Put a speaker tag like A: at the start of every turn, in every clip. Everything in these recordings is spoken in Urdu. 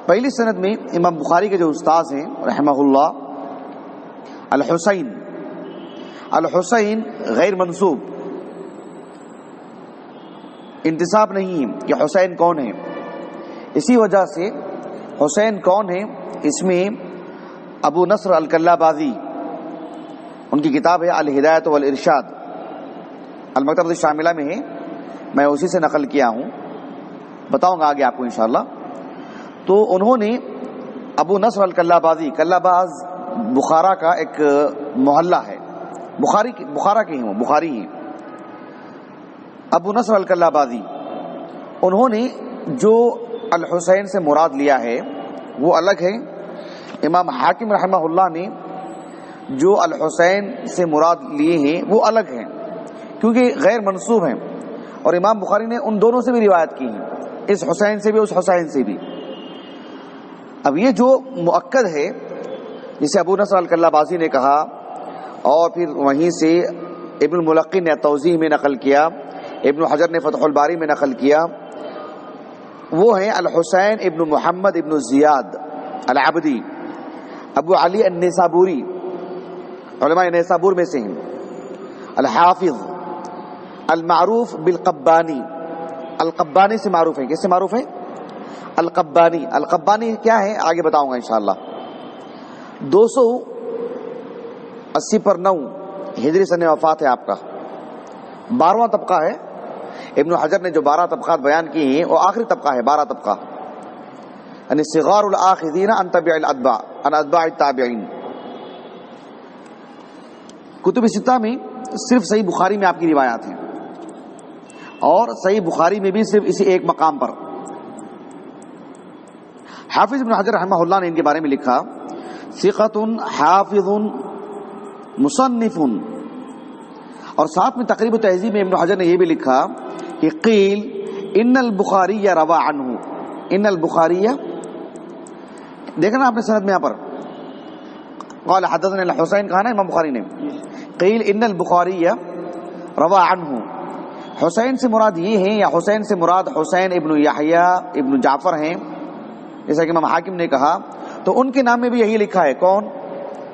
A: پہلی سند میں امام بخاری کے جو استاذ ہیں رحمہ اللہ، الحسین غیر منسوب، انتساب نہیں ہے کہ حسین کون ہے، اسی وجہ سے حسین کون ہے اس میں ابو نصر الکلابازی، ان کی کتاب ہے الہدایۃ والارشاد، المکتبۃ الشاملہ میں ہے، میں اسی سے نقل کیا ہوں، بتاؤں گا آگے آپ کو انشاءاللہ۔ تو انہوں نے ابو نصر الکلابازی، کلاباز بخارا کا ایک محلہ ہے، بخارا کے ہیں، وہ بخاری ہیں، ابو نصر الکلابازی، انہوں نے جو الحسین سے مراد لیا ہے وہ الگ ہے، امام حاکم رحمہ اللہ نے جو الحسین سے مراد لیے ہیں وہ الگ ہیں، کیونکہ غیر منسوب ہیں، اور امام بخاری نے ان دونوں سے بھی روایت کی ہیں، اس حسین سے بھی اس حسین سے بھی۔ اب یہ جو مؤکد ہے جسے ابو نصر الکلابازی نے کہا، اور پھر وہیں سے ابن الملقن نے توضیح میں نقل کیا، ابن حجر نے فتح الباری میں نقل کیا، وہ ہیں الحسین ابن محمد ابن زیاد العبدی ابو علی النیسابوری، علماء نیسابور میں سے ہیں، الحافظ المعروف بالقبانی، القبانی سے معروف ہے، کس سے معروف ہے؟ القبانی۔ القبانی کیا ہے آگے بتاؤں گا انشاءاللہ۔ 280 پر 9 ہجری سن وفات ہے آپ کا، 12واں طبقہ ہے، ابن حجر نے جو 12 طبقات بیان کی ہیں وہ آخری طبقہ ہے، 12 طبقہ، یعنی صغار الاخذین عن تبع الاتباع، عن اتباع التابعین۔ کتب ستہ میں صرف صحیح بخاری میں آپ کی روایات ہیں، اور صحیح بخاری میں بھی صرف اسی ایک مقام پر۔ حافظ ابن حجر رحمہ اللہ نے ان کے بارے میں لکھا ثقۃ حافظ مصنف، اور ساتھ میں تقریب تہذیب میں ابن حجر نے یہ بھی لکھا کہ قیل ان البخاری روا عنہ، ان البخاری، دیکھنا آپ نے سند میں یہاں پر قال حدثنا الحسین کہا نا امام بخاری نے، قیل ان البخاری روا عنہ، حسین سے مراد یہ ہیں یا حسین سے مراد حسین ابن یحییٰ ابن جعفر ہیں، جیسا کہ امام حاکم نے کہا، تو ان کے نام میں بھی یہی لکھا ہے، کون؟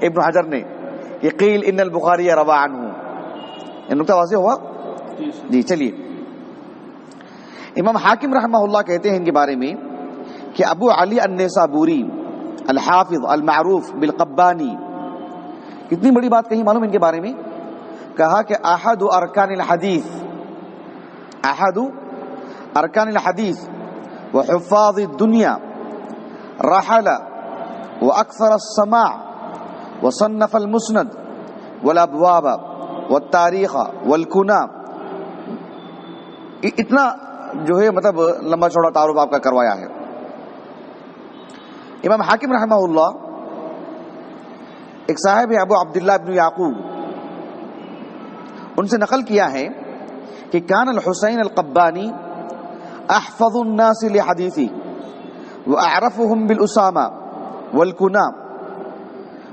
A: ابن حجر نے، کہ قیل ان البخاری روا عنہ۔ یہ نقطہ واضح ہوا؟ جی چلیے، امام حاکم رحمہ اللہ کہتے ہیں ان کے بارے میں کہ ابو علی النیسابوری الحافظ المعروف بالقبانی، کتنی بڑی بات کہی معلوم ان کے بارے میں، کہا کہ احد ارکان الحدیث، احد ارکان الحدیث وحفاظ الدنیا، رحل واکثر السماع وصنف المسند والابواب والتاریخ والکنہ، اتنا جو ہے مطلب لمبا چوڑا تعارف آپ کا کروایا ہے۔ امام حاکم رحمہ اللہ ایک صاحب ہے ابو عبداللہ ابن یعقوب، ان سے نقل کیا ہے کہ کان الحسین القبانی احفظ الناس لحدیثی واعرفهم بالاسامہ والکنہ،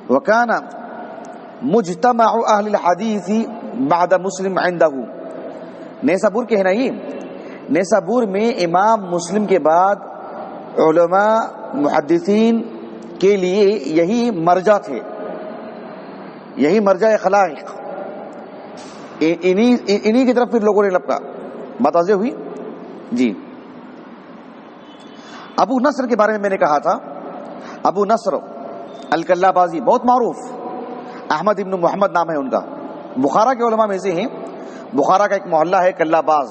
A: وکان مجتمع اہل الحدیث بعد مسلم عنده، نیسابور کے ہے نا یہ، نیسابور میں امام مسلم کے بعد علماء محدثین کے لیے یہی مرجع تھے، یہی مرجع خلائق، انہی کی طرف پھر لوگوں نے لپکا۔ بات واضح ہوئی؟ جی۔ ابو نصر کے بارے میں نے کہا تھا، ابو نصر الکلابازی بہت معروف، احمد ابن محمد نام ہے ان کا، بخارا کے علماء میں سے ہیں، بخارا کا ایک محلہ ہے کلاباز،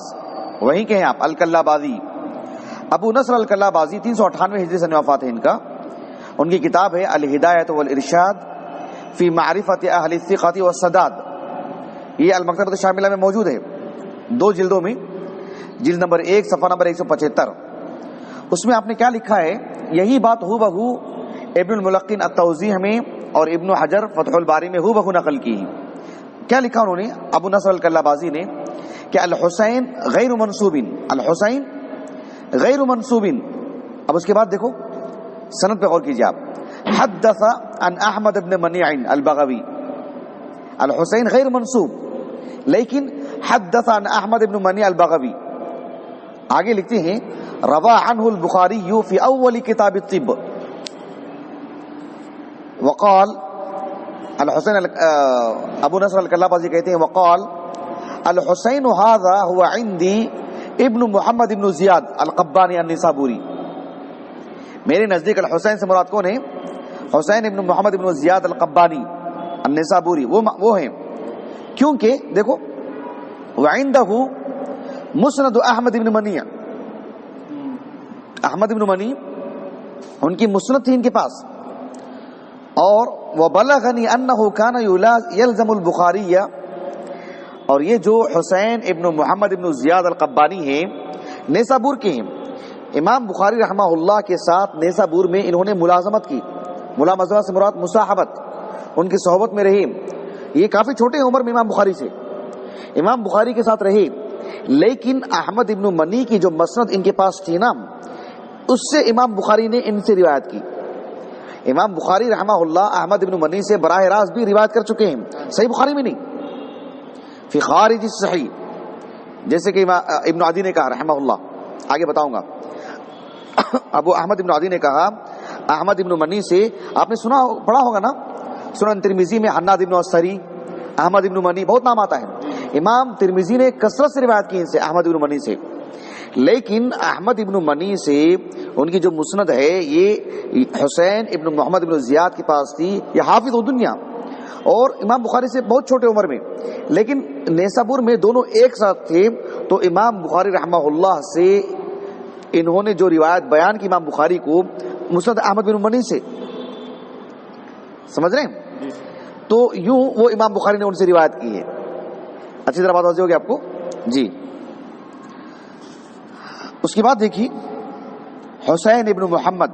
A: وہیں کے ہیں آپ، الکلابازی۔ ابو نصر الکلابازی 398 ہجری سن وفات ہے ان کا، ان کی کتاب ہے الہدایۃ والارشاد فی معرفت اہل الثقۃ والسداد، یہ المکتبۃ الشاملہ میں موجود ہے، 2 جلدوں میں، جلد نمبر 1 صفحہ نمبر 175۔ اس میں آپ نے کیا لکھا ہے، یہی بات ہو بہو ابن الملقن التوضیح میں اور ابن حجر فتح الباری میں ہو بہو نقل کی ہے۔ کیا لکھا انہوں نے ابو نصر الکلابازی نے کہ الحسین غیر منسوب، الحسین غیر منسوب، اب اس کے بعد دیکھو سند پہ غور کیجیے آپ، حدث عن احمد بن منیع البغوی، الحسین غیر منسوب لیکن حدث عن احمد بن منیع البغوی، آگے لکھتے ہیں روا عنه البخاری فی اول کتاب الطب وقال الحسین ابو نصر الکلابازی کہتے ہیں وقال الحسین هذا هو عندي ابن محمد ابن زیاد القبانی النسابوری. میرے نزدیک الحسین سے مراد کون ہے؟ حسین ابن محمد ابن زیاد القبانی النسابوری وہ ہیں، کیونکہ دیکھو وعنده مسند احمد ابن منی، احمد ابن منی ان کی مسند تھی ان کے پاس، اور وبلغنی انه كان يلزم البخاری، اور یہ جو حسین ابن محمد ابن زیاد القبانی ہیں نیسابور کے ہیں، امام بخاری رحمہ اللہ کے ساتھ نیسابور میں انہوں نے ملازمت کی. ملازمت سے مراد مصاحبت، ان کی صحبت میں رہے. یہ کافی چھوٹے عمر میں امام بخاری سے، امام بخاری کے ساتھ رہے، لیکن احمد ابن منی کی جو مسند ان کے پاس تھی نا، اس سے امام بخاری نے ان سے روایت کی. امام بخاری رحمہ اللہ احمد ابن منی سے براہ راست بھی روایت کر چکے ہیں، صحیح بخاری میں نہیں، فی خارج الصحیح، جیسے کہ ابن عدی نے کہا رحمہ اللہ، آگے بتاؤں گا. ابو احمد ابن عدی نے کہا احمد ابن منی سے، آپ نے سنا پڑھا ہوگا نا سنن ترمذی میں حناد ابن السری، احمد ابن منی بہت نام آتا ہے. امام ترمذی نے کثرت سے روایت کی ان سے، احمد ابن منی سے، لیکن احمد ابن منی سے ان کی جو مسند ہے یہ حسین ابن محمد ابن زیاد کے پاس تھی. یہ حافظ دنیا اور امام بخاری سے بہت چھوٹے عمر میں، لیکن نیسابور میں دونوں ایک ساتھ تھے. تو امام بخاری رحمہ اللہ سے انہوں نے جو روایت بیان کی امام بخاری کو مسند احمد بن منی سے، سمجھ رہے ہیں؟ تو یوں وہ امام بخاری نے ان سے روایت کی ہے. اچھی طرح بات واضح ہوگی آپ کو جی. اس کے بعد دیکھیے حسین ابن محمد،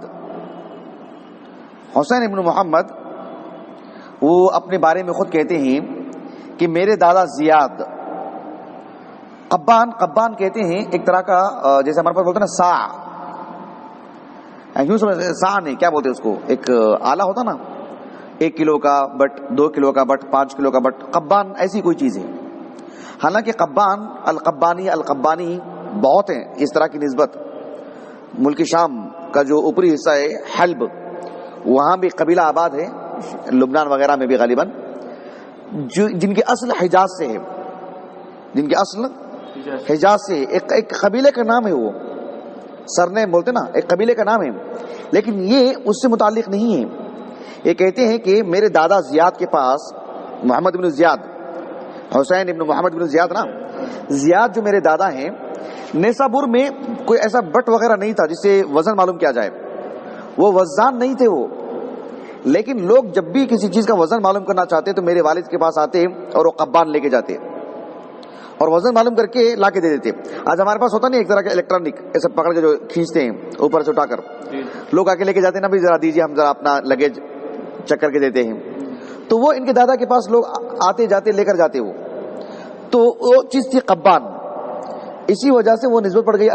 A: حسین ابن محمد وہ اپنے بارے میں خود کہتے ہیں کہ میرے دادا زیاد، قبان کہتے ہیں ایک طرح کا جیسے ہمارے پاس بولتے ہیں نا سا، یوں سمجھ، سا نہیں کیا بولتے اس کو، ایک آلہ ہوتا نا 1 کلو کا بٹ، 2 کلو کا بٹ، 5 کلو کا بٹ، قبان ایسی کوئی چیز ہے. حالانکہ قبان القبانی بہت ہیں اس طرح کی نسبت. ملک شام کا جو اوپری حصہ ہے حلب، وہاں بھی قبیلہ آباد ہے، لبنان وغیرہ میں بھی غالباً، جن کے اصل حجاز سے ہے، جن کے اصل حجاز سے ایک قبیلے کا نام ہے، وہ سرنیم بولتے نا، ایک قبیلے کا نام ہے، لیکن یہ اس سے متعلق نہیں ہے. یہ کہتے ہیں کہ میرے دادا زیاد کے پاس، محمد بن زیاد، حسین ابن محمد بن زیاد نا، زیاد جو میرے دادا ہیں، نیسابور میں کوئی ایسا بٹ وغیرہ نہیں تھا جس سے وزن معلوم کیا جائے، وہ وزان نہیں تھے وہ، لیکن لوگ جب بھی کسی چیز کا وزن معلوم کرنا چاہتے تو میرے والد کے پاس آتے اور وہ قبان لے کے جاتے اور وزن معلوم کر کے لا کے دے دیتے. آج ہمارے پاس ہوتا نہیں ایک طرح کا الیکٹرانک، ایسا پکڑ کے جو کھینچتے ہیں اوپر سے اٹھا کر، لوگ آ کے لے کے جاتے ہیں نا، بھی ذرا دیجیے ہم ذرا اپنا لگیج چیک کر کے دیتے ہیں. تو وہ ان کے دادا کے پاس لوگ آتے جاتے لے کر جاتے، وہ تو وہ چیز تھی قبان، اسی وجہ سے وہ نسبت پڑ گئی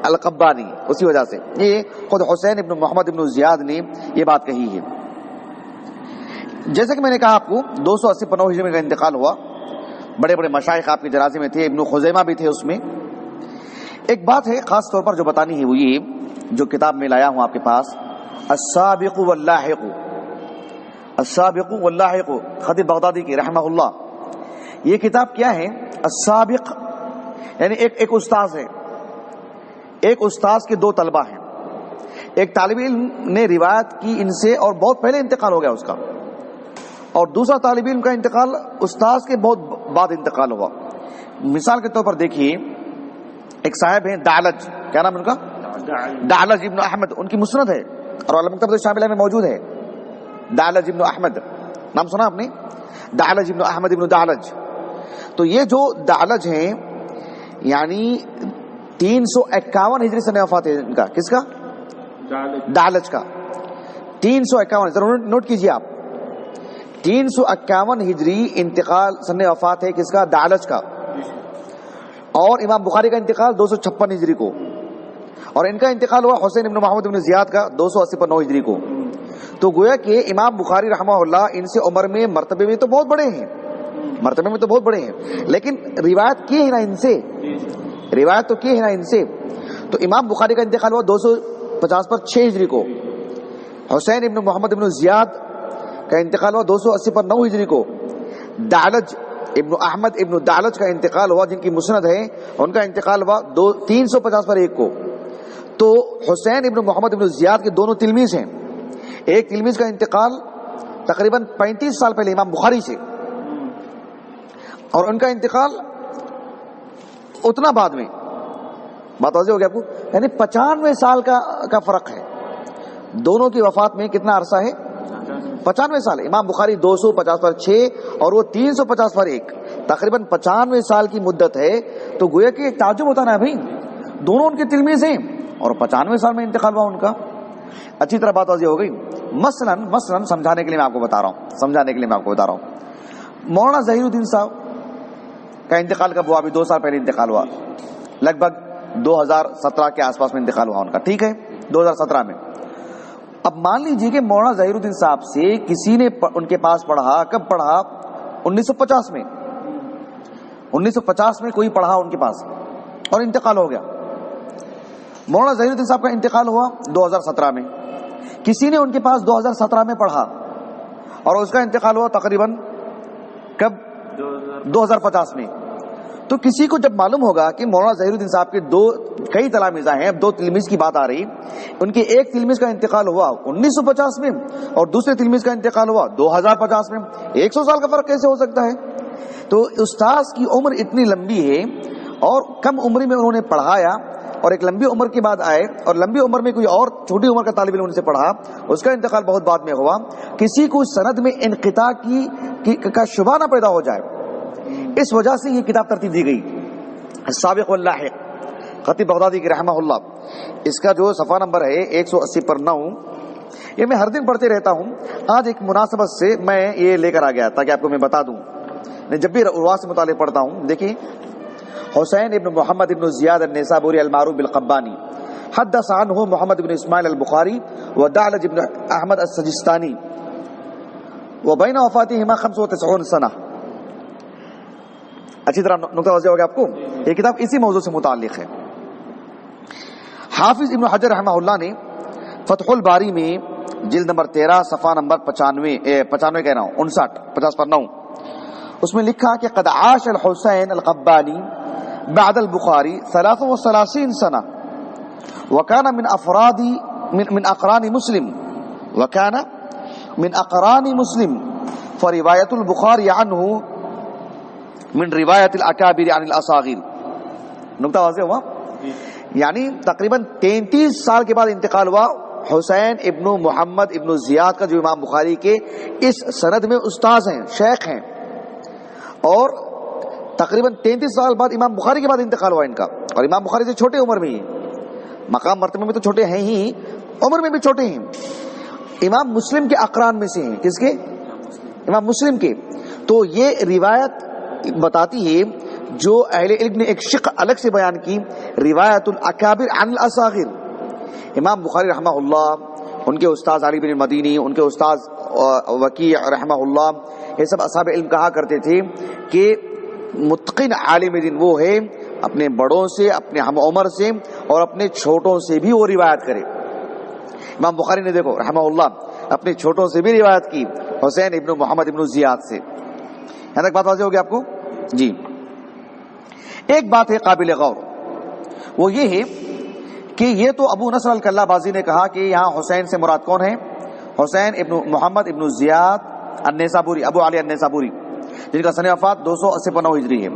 A: القبانی، اسی وجہ سے. یہ خود حسین ابن محمد ابن زیاد نے یہ بات کہی ہے. جیسے کہ میں نے کہا آپ کو 280 پنو ہجری میں کا انتقال ہوا. بڑے بڑے مشائخ آپ کے جنازے میں تھے، ابن خزیمہ بھی تھے اس میں. ایک بات ہے خاص طور پر جو بتانی ہے، وہ یہ جو کتاب میں لایا ہوں آپ کے پاس، السابق واللاحق، السابق واللاحق، خطیب بغدادی کی رحمہ اللہ. یہ کتاب کیا ہے؟ السابق یعنی ایک استاذ ہے، ایک استاذ کے 2 طلبہ ہیں. ایک طالب علم نے روایت کی ان سے اور بہت پہلے انتقال ہو گیا اس کا، اور دوسرا طالب علم کا انتقال استاذ کے بہت بعد انتقال ہوا. مثال کے طور پر دیکھیے، ایک صاحب ہیں دعلج، کیا نام ان کا؟ دعلج ابن احمد، ان کی مسند ہے اور المکتبۃ الشاملہ میں موجود ہے. دعلج ابن احمد نام سنا آپ نے؟ دعلج ابن احمد ابن دعلج. تو یہ جو دعلج ہیں یعنی 351 ہجری سن وفات ہے ان کا. کس کا؟ دعلج کا. 351، ضرور نوٹ کیجئے آپ، 351 ہجری انتقال سن وفات ہے کس کا؟ دعلج کا. اور امام بخاری کا انتقال 256 ہجری کو، اور ان کا انتقال ہوا حسین ابن محمد ابن زیاد کا 280 پر 9 ہجری کو. تو گویا کہ امام بخاری رحمہ اللہ ان سے عمر میں مرتبے میں تو بہت بڑے ہیں، مرتبے میں تو بہت بڑے ہیں، لیکن روایت کی ہے نا ان سے، روایت تو کی ہے نا ان سے. تو امام بخاری کا انتقال ہوا 250 پر 6 ہجری کو. حسین ابن محمد ابن زیاد کا انتقال ہوا 280 پر 9 ہجری کو. دعلج ابن احمد ابن دعلج کا انتقال ہوا، جن کی مسند ہے، ان کا انتقال ہوا 350 پر 1 کو. تو حسین ابن محمد ابن زیاد کے دونوں تلمیذ ہیں. ایک تلمیذ کا انتقال تقریباً 35 سال پہلے امام بخاری سے، اور ان کا انتقال اتنا بعد میں. بات واضح ہو گیا آپ کو؟ یعنی 95 سال کا فرق ہے دونوں کی وفات میں. کتنا عرصہ ہے؟ 95 سال. امام بخاری 250 پر 6 اور وہ 350 پر 1، تقریباً 95 سال کی مدت ہے. تو گویا کہ ایک تعجب ہوتا نا بھائی، دونوں ان کے تلمیذ ہیں اور 95 سال میں انتقال ہوا ان کا. اچھی طرح بات واضح ہو گئی. مثلاً سمجھانے کے لیے میں آپ کو بتا رہا ہوں، مولانا ظہیر الدین صاحب کا انتقال کب ہوا؟ ابھی 2 سال پہلے انتقال ہوا، لگ بھگ 2017 کے آس پاس میں انتقال ہوا ان کا. ٹھیک ہے، 2017 میں. اب مان لیجیے کہ مولانا ظہیر الدین صاحب سے کسی نے ان کے پاس پڑھا. کب پڑھا؟ 1950 میں. 1950 میں کوئی پڑھا ان کے پاس اور انتقال ہو گیا. مولانا ظہیر الدین صاحب کا انتقال ہوا 2017 میں. کسی نے ان کے پاس 2017 میں پڑھا اور اس کا انتقال ہوا تقریباً کب؟ 2050 میں. تو کسی کو جب معلوم ہوگا کہ مولانا ظہیر الدین صاحب کے کئی تلامذہ ہیں، اب 2 تلمیذ کی بات آ رہی، ان کے ایک تلمیذ کا انتقال ہوا 1950 میں اور دوسرے تلمیذ کا انتقال ہوا 2050 میں، 100 سال کا فرق کیسے ہو سکتا ہے؟ تو استاذ کی عمر اتنی لمبی ہے اور کم عمری میں انہوں نے پڑھایا، اور ایک لمبی عمر کے بعد آئے اور لمبی عمر میں کوئی اور چھوٹی عمر کا طالب علم ان سے پڑھا، اس کا انتقال بہت بعد میں ہوا. کسی کو سند میں انقطاع کا شبہ نہ پیدا ہو جائے، اس وجہ سے یہ کتاب ترتیب دی گئی، السابق واللاحق، خطیب بغدادی کی رحمہ اللہ. اس کا جو صفحہ نمبر ہے 180 پر 9. یہ میں ہر دن پڑھتے رہتا ہوں. آج ایک مناسبت سے میں یہ لے کر آ گیا تاکہ آپ کو میں بتا دوں. میں جب بھی رواة سے مطالعہ پڑھتا ہوں، دیکھیں، حسین ابن محمد ابن زیاد النیسابوری المعروف بالقبانی حدث عنہ محمد ابن اسماعیل البخاری ودعلج ابن احمد السجستانی وبین وفاتہما 95 سنہ. اچھی طرح نقطہ واضح ہو گیا آپ کو. یہ کتاب اسی موضوع سے متعلق ہے. حافظ ابن حجر رحمہ اللہ نے فتح الباری میں جلد نمبر 13 صفحہ نمبر 95 کہہ رہا ہوں 50 پر 9، اس میں لکھا کہ قد عاش الحسین القبانی بعد البخاری 33 سنہ وكان من اقران مسلم فرواية البخاری عنه من روایت الاکابر عن الاصاغر. نقطہ واضح ہوا؟ یعنی تقریباً 33 سال کے بعد انتقال ہوا حسین ابن محمد ابن زیاد کا، جو امام بخاری کے اس سند میں استاذ ہیں، شیخ ہیں، اور تقریباً 33 سال بعد امام بخاری کے بعد انتقال ہوا ان کا. اور امام بخاری سے چھوٹے عمر میں ہی، مقام مرتبہ میں تو چھوٹے ہیں ہی، عمر میں بھی چھوٹے ہیں. امام مسلم کے اقران میں سے ہیں. کس کے؟ امام مسلم کے. تو یہ روایت بتاتی ہے جو اہل علم نے ایک شق الگ سے بیان کی، روایت الاکابر عن الاصاغر. امام بخاری رحمہ اللہ، ان کے استاذ علی بن مدینی، ان کے استاذ وکیع رحمہ اللہ، یہ سب اصحاب علم کہا کرتے تھے کہ متقن عالم دین وہ ہے اپنے بڑوں سے، اپنے ہم عمر سے اور اپنے چھوٹوں سے بھی وہ روایت کرے. امام بخاری نے دیکھو رحمہ اللہ اپنے چھوٹوں سے بھی روایت کی، حسین ابن محمد ابن زیاد سے. یہاں تک بات واضح ہوگی آپ کو؟ جی. ایک بات ہے قابل غور، وہ یہ ہے کہ یہ تو ابو نصر الکلہ بازی نے کہا کہ یہاں حسین سے مراد کون ہے؟ حسین ابن محمد ابن زیاد النیسابوری، ابو علی النیسابوری، جن کا سن وفات 280 پر 9 ہجری ہے.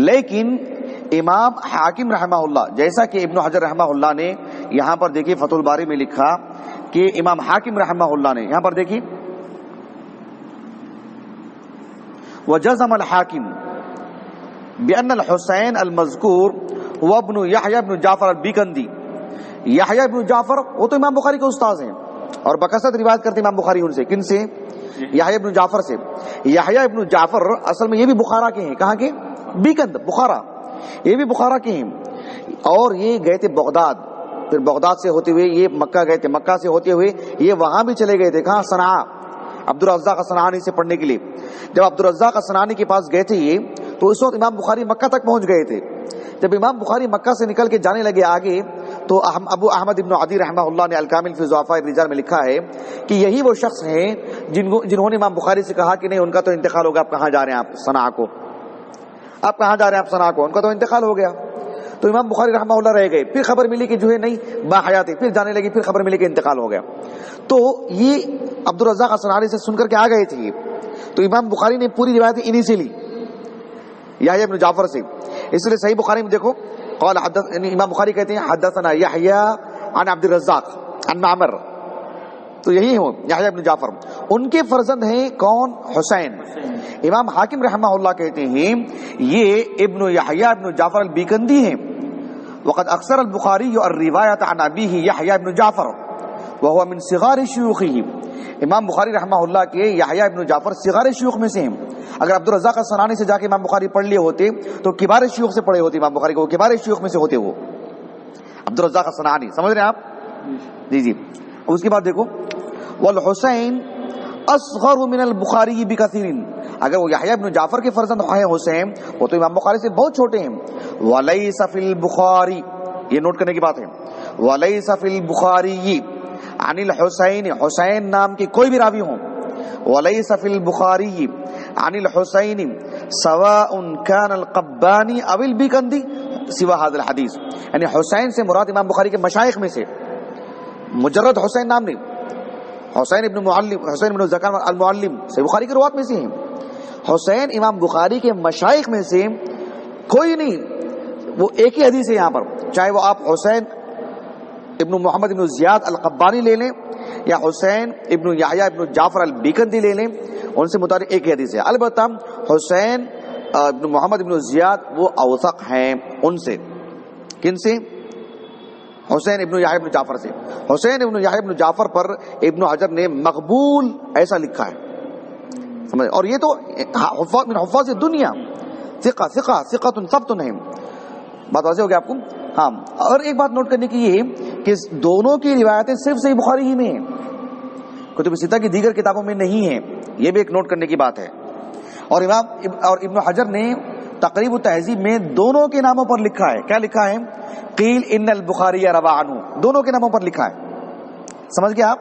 A: لیکن امام حاکم رحمہ اللہ، جیسا کہ ابن حجر رحمہ اللہ نے یہاں پر دیکھیے فتح الباری میں لکھا کہ امام حاکم رحمہ اللہ نے یہاں پر دیکھیے وجزم الحاکم بأن الحسین المذکور هو ابن یحیی ابن جعفر البیکندی. یحیی ابن جعفر وہ تو امام بخاری کے استاذ ہیں اور بکثرت روایت کرتے امام بخاری ان سے. کن سے؟ یحیی ابن جعفر سے. یحیی ابن جعفر اصل میں یہ بھی بخارا کے ہیں. کہاں کے؟ بیکند، بخارا. یہ بھی بخارا کے ہیں اور یہ گئے تھے بغداد، پھر بغداد سے ہوتے ہوئے یہ مکہ گئے تھے، مکہ سے ہوتے ہوئے یہ وہاں بھی چلے گئے تھے. کہاں؟ صنعاء، عبدالرزاق الصنعانی سے پڑھنے کے لیے. جب عبدالرزاق الصنعانی کے پاس گئے تھے یہ، تو اس وقت امام بخاری مکہ تک پہنچ گئے تھے. جب امام بخاری مکہ سے نکل کے جانے لگے آگے تو ابو احمد ابن عدی رحمہ اللہ نے الکامل فی ضعفاء الرجال میں لکھا ہے کہ یہی وہ شخص ہیں جنہوں نے امام بخاری سے کہا کہ نہیں ان کا تو انتقال ہو گیا، آپ کہاں جا رہے ہیں، آپ صنعاء کو، آپ کہاں جا رہے ہیں، آپ صنعاء کو، ان کا تو انتقال ہو گیا۔ تو امام بخاری رحمہ اللہ رہ گئے، پھر خبر ملی کہ جو ہے نہیں باحیات ہے، پھر جانے لگی، پھر خبر ملی کہ انتقال ہو گیا۔ تو یہ عبدالرزاق الصنعانی سے سن کر کے آ گئے تھے، تو امام بخاری نے پوری روایت انہی سے لی، یحییٰ ابن جعفر سے۔ اس لیے صحیح بخاری میں دیکھو قال یعنی امام بخاری کہتے ہیں حدثنا یحییٰ عن عبد الرزاق عن معمر، تو یہی ہو یحییٰ ابن جعفر۔ ان کے فرزند ہیں کون؟ حسین۔ امام حاکم رحمہ اللہ کہتے ہیں یہ ابن یحییٰ ابن جعفر البیکندی ہیں، وقد اکثر البخاری الروایت عن ابیہ یحییٰ ابن جعفر وهو من صغار شیوخہ۔ امام بخاری رحمہ اللہ کے یحییٰ ابن جعفر صغار شیوخ میں سے ہیں۔ اگر عبدالرزاق الصنعانی سے جا کے امام بخاری پڑھ لیے ہوتے تو کبار شیوخ سے پڑھے ہوتے امام بخاری کو، کبار شیوخ میں سے ہوتے وہ عبدالرزاق الصنعانی، سمجھ رہے ہیں آپ؟ جی جی۔ اس کے بعد دیکھو والحسین اصغر من البخاری بکثیر، اگر وہ یحییٰ ابن جعفر کے فرزند ہیں حسین، وہ تو امام بخاری سے بہت چھوٹے ہیں۔ ولیس فی البخاری، یہ نوٹ کرنے کی بات ہے، ولیس فی البخاری عن الحسین، حسین نام کے کوئی بھی راوی ہوں، ولیس فی البخاری عن الحسین سواء کان القبانی او البیکندی سوا هذا الحدیث، یعنی حسین سے مراد امام بخاری کے مشائخ میں سے مجرد حسین نام نہیں، حسین ابن معلم، حسین ابن زکان المعلم صحیح بخاری کی روایت میں سے ہیں، حسین امام بخاری کے مشائخ میں سے کوئی نہیں، وہ ایک ہی حدیث ہے یہاں پر، چاہے وہ آپ حسین ابن محمد ابن زیاد القبانی لے لیں یا حسین ابن یحییٰ ابن جعفر البیکندی لے لیں، ان سے متعلق ایک ہی حدیث ہے۔ البتہ حسین ابن محمد ابن زیاد وہ اوثق ہیں ان سے، کن سے؟ حسین ابن یحییٰ ابن جعفر سے۔ حسین ابن یحییٰ ابن جعفر پر ابن حجر نے مقبول ایسا لکھا ہے، سمجھ، اور یہ تو من حفاظ دنیا، ثقہ ثقہ ثقۃ ثبت ہے، بات واضح ہو گیا آپ کو؟ ہاں، اور ایک بات نوٹ کرنے کی یہ کہ دونوں کی روایتیں صرف صحیح بخاری ہی میں ہیں، کتب ستہ کی دیگر کتابوں میں نہیں ہیں، یہ بھی ایک نوٹ کرنے کی بات ہے۔ اور ابن حجر نے تقریب التہذیب میں دونوں کے ناموں پر لکھا ہے، کیا لکھا ہے؟ قیل ان البخاری روا عنہ، دونوں کے ناموں پر لکھا ہے، سمجھ گئے آپ؟